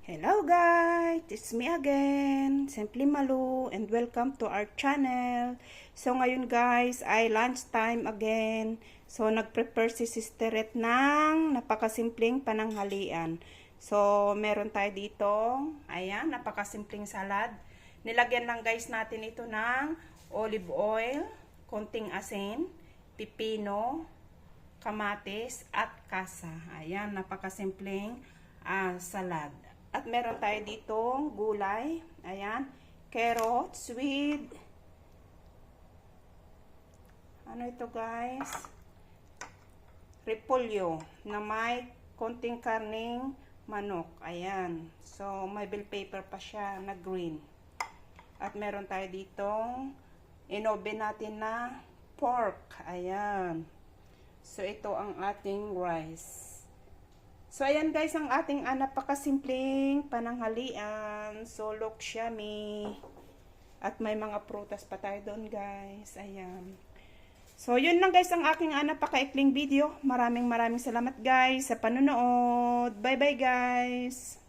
Hello guys, it's me again, Simply Malu, and welcome to our channel. So ngayon guys ay lunch time again. So nagprepare si Sister Ret ng napakasimpleng pananghalian. So meron tayo dito, ayan, napakasimpleng salad. Nilagyan lang guys natin ito ng olive oil, konting asin, pipino, kamatis at kasa. Ayan, napakasimpleng salad. At meron tayo ditong gulay. Ayan. Carrots with ano ito guys? Repolyo na may konting karning manok. Ayan. So, may bell pepper pa siya na green. At meron tayo ditong inoven natin na pork. Ayan. So, ito ang ating rice. So, ayan guys, ang ating napakasimpleng pananghalian. So, look yummy. At may mga prutas pa tayo doon guys. Ayan. So, yun lang guys ang aking napakaikling video. Maraming salamat guys sa panonood. Bye bye guys.